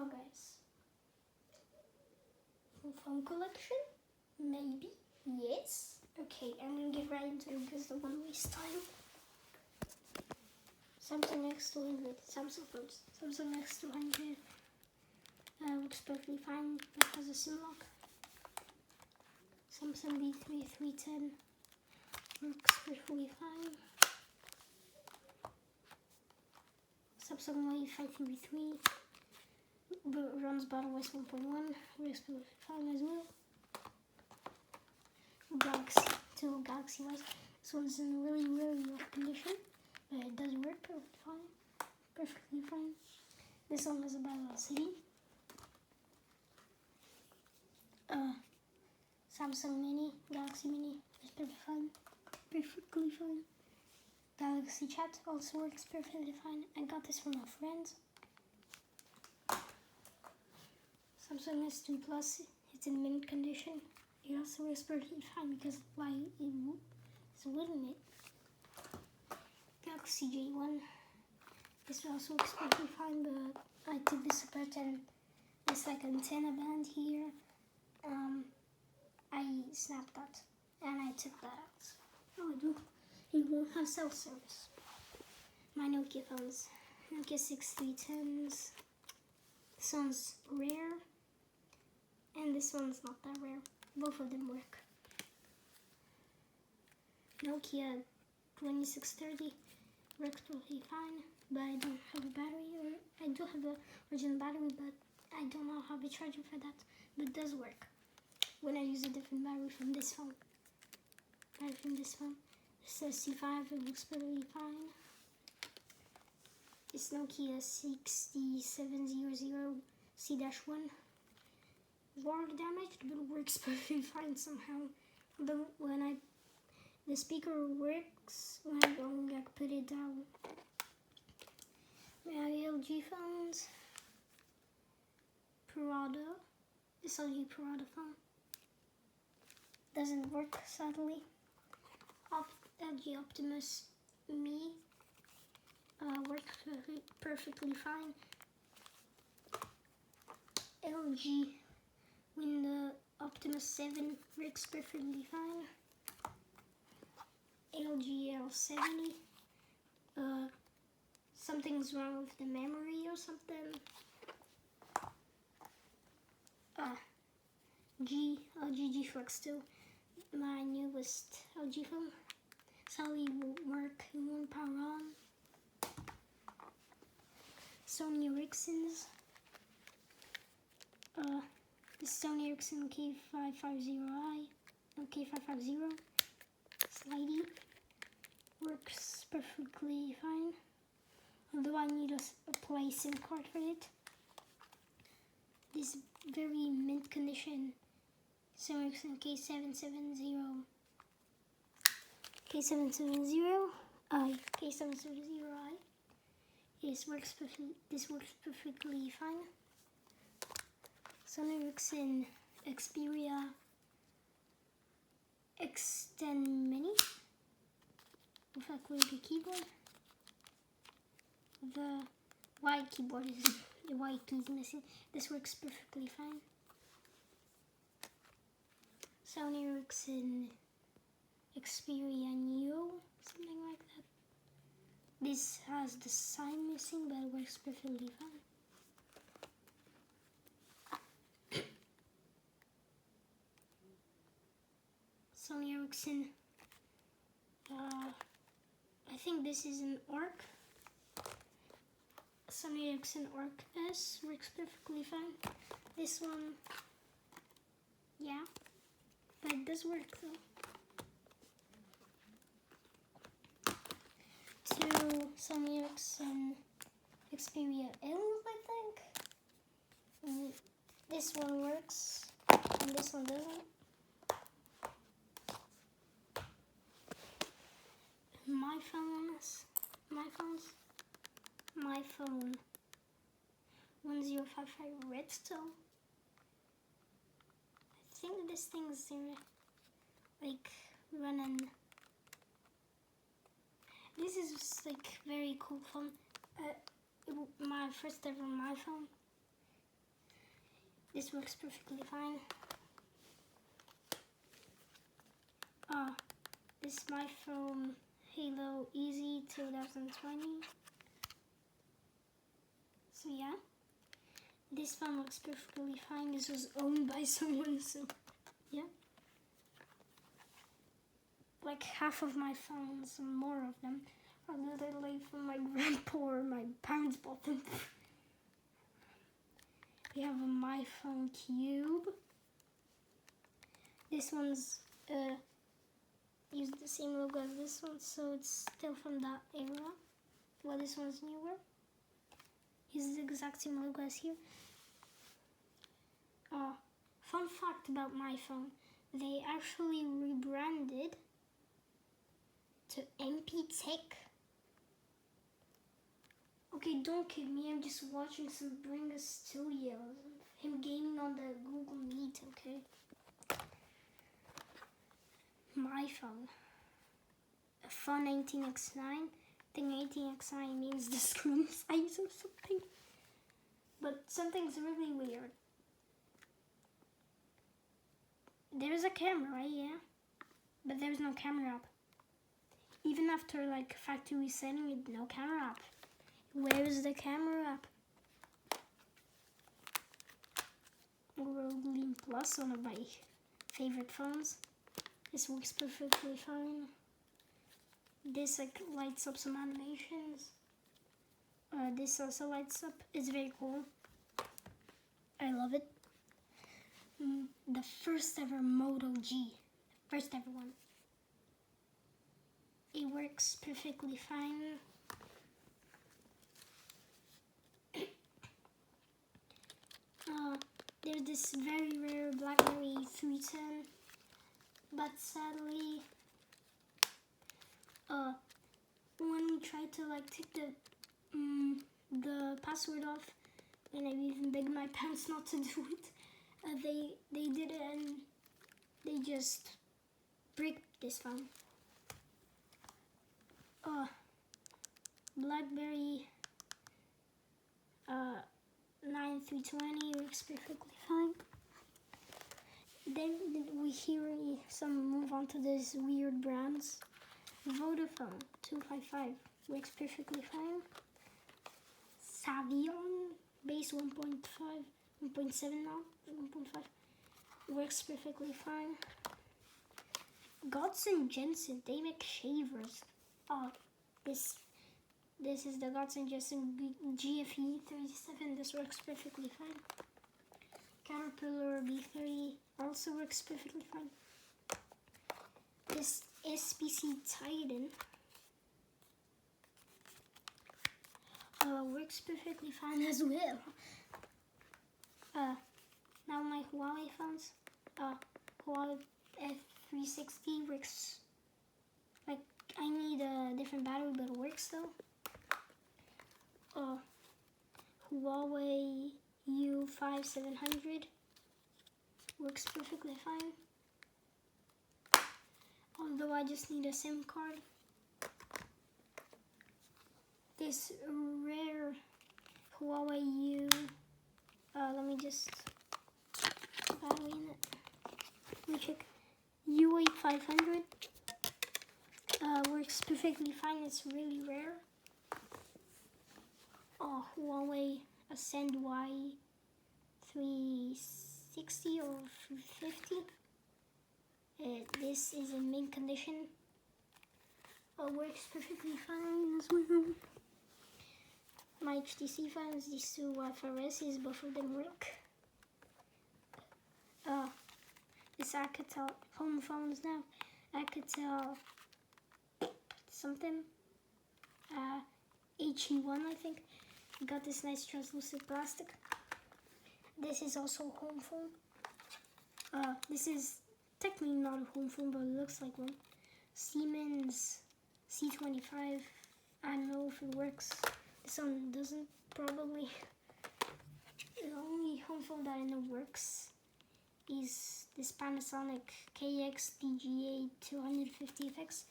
Well, guys, full phone collection? Maybe. Yes. Okay, I'm gonna get right into it because I don't want to waste time. Samsung X200, Samsung phones. Samsung X200 looks perfectly fine, but has a SIM lock. Samsung B3 310 works perfectly fine. Samsung Wave 533 runs BattleOS 1.1, works perfectly fine as well. Galaxy wise, this one's in really rough condition, but it does work perfectly fine. This one is a Battle LCD. Samsung Mini, Galaxy Mini is perfectly fine. Galaxy Chat also works perfectly fine. I got this from a friend. Samsung S3 Plus, it's in mint condition. It also works perfectly fine because why it's wooden it. Galaxy J1, this also works perfectly fine, but I took this apart and there's like an antenna band here. I snapped that and I took that out. Oh, it won't have cell service. My Nokia phones, Nokia 6310s. This one's rare, and this one's not that rare. Both of them work. Nokia 2630 works perfectly fine, but I don't have a battery, or I do have the original battery, but I don't know how to charge it for that, but it does work when I use a different battery from this phone. This says C5, it looks perfectly fine. It's Nokia 6700 C-1. War damaged, but it works perfectly fine somehow. But when the speaker works when I go like put it down. My LG phones, Parada. This LG Parada phone doesn't work sadly. LG Optimus Me works perfectly fine. LG Windows Optimus 7 works perfectly fine. LG L70, something's wrong with the memory or something. LG G Flex 2, my newest LG phone. Sadly won't work, it won't power on. Sony Ericsson's. The Sony Ericsson K550i, no K550, slidey, works perfectly fine, although I need a play SIM card for it. This very mint condition Sony Ericsson K770i, this works perfectly fine. Sony Ericsson Xperia X10 Mini with a QWERTY keyboard. The white keyboard is the white key is missing. This works perfectly fine. Sony Ericsson Xperia Neo, something like that. This has the sign missing, but it works perfectly fine. Sony Ericsson, I think this is an ARC. Sony Ericsson ARC S works perfectly fine. This one, yeah, but it does work though. Two Sony Ericsson Xperia L, I think. This one works, and this one doesn't. My phone 1055 Redstone. I think this thing's like running. This is like very cool phone. My first ever my phone. This works perfectly fine. This is my phone Halo Easy 2020. So yeah, this phone looks perfectly fine. This was owned by someone, so yeah. Like half of my phones, and more of them, are literally from my grandpa or my parents bought them. We have a My Phone Cube. This one's used the same logo as this one, so it's still from that era. Well, this one's newer. Uses the exact same logo as here. Fun fact about My Phone, they actually rebranded to MP Tech. Okay, don't kid me, I'm just watching some Bringer Studios. Him gaming on the Google Meet, okay? My Phone. A Phone 18x9. I think 18x9 means the screen size or something. But something's really weird. There's a camera, yeah. But there's no camera app. Even after like factory setting it, no camera app. Where is the camera app? Rogue Plus, one of my favorite phones. This works perfectly fine. This like lights up some animations. This also lights up. It's very cool. I love it. The first ever Moto G. First ever one. It works perfectly fine. There's this very rare BlackBerry 310, but sadly, when we tried to like take the password off, and I even begged my parents not to do it, they did it and they just bricked this phone. BlackBerry 9320 works perfectly fine. Then we hear some move on to these weird brands. Vodafone 255 works perfectly fine. Savion base 1.5, 1.7 now, 1.5 works perfectly fine. Godson Jensen, they make shavers. This is the Godson Jensen GFE 37. This works perfectly fine. Caterpillar B30 also works perfectly fine. This SPC Titan works perfectly fine as well. Now my Huawei phones, Huawei F360 works. Like I need a different battery, but it works though. Huawei U5700 works perfectly fine. Although I just need a SIM card. This rare Huawei U, let me just battery in it. Let me check. U8500 works perfectly fine. It's really rare. Huawei Ascend Y360 or 350. This is in mint condition. Works perfectly fine as well. My HTC phones, these two FRSs, both of them work. This Alcatel home phones now. Alcatel something. HE1, I think. Got this nice translucent plastic. This is also a home phone. This is technically not a home phone, but it looks like one. Siemens C25. I don't know if it works. This one doesn't, probably. The only home phone that I know works is this Panasonic KX-DGA 250FX.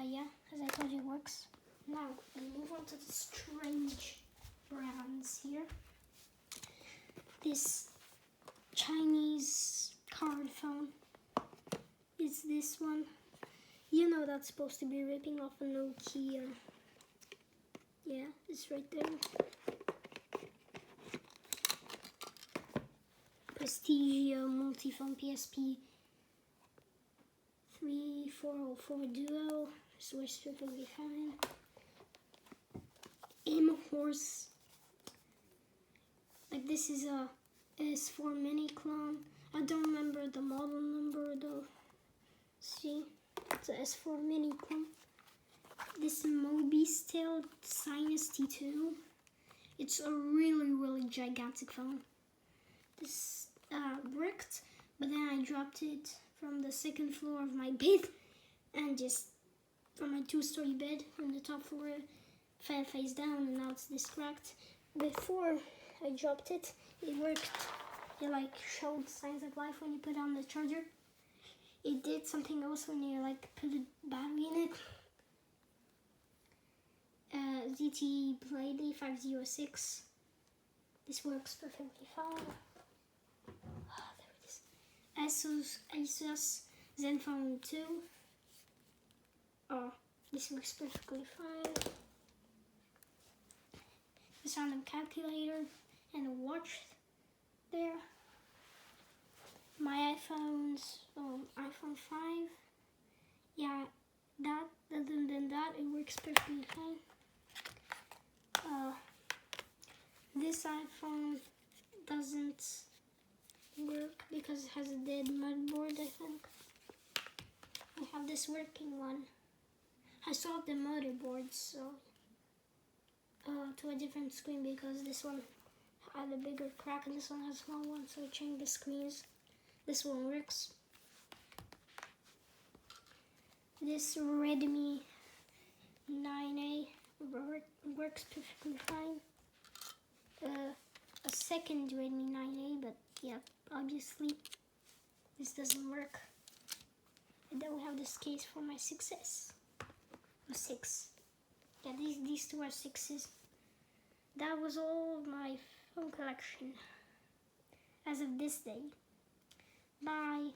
Yeah, as I told you, it works. Now, we move on to the strange brands here. This phone. It's this one. You know that's supposed to be ripping off a Nokia. Yeah, it's right there. Prestigio Multiphone PSP 3404 Duo. This works perfectly fine. Aim Horse. Like this is a S4 mini clone. I don't remember the model number though. See, it's a S4 mini clone. This Moby's Tail Sinus T2. It's a really gigantic phone. This worked, but then I dropped it from the second floor of my bed and just from my 2-story bed from the top floor fell face down, and now it's this cracked. Before I dropped it, it worked. It like showed signs of life when you put on the charger. It did something else when you like put a battery in it. ZTE Play 506. This works perfectly fine. Oh, there it is. Asus Zenfone 2. Oh, this works perfectly fine. This random calculator and a watch there. My iPhones, iPhone 5. Yeah, that, other than that, it works perfectly fine. This iPhone doesn't work because it has a dead motherboard, I think. I have this working one. I swapped the motherboard, so to a different screen because this one had a bigger crack and this one has a small one, so I changed the screens. This one works. This Redmi 9A works perfectly fine. A second Redmi 9A, but yeah, obviously this doesn't work. I don't have this case for my 6S. 6. Yeah, these two are 6s. That was all my phone collection as of this day. Bye.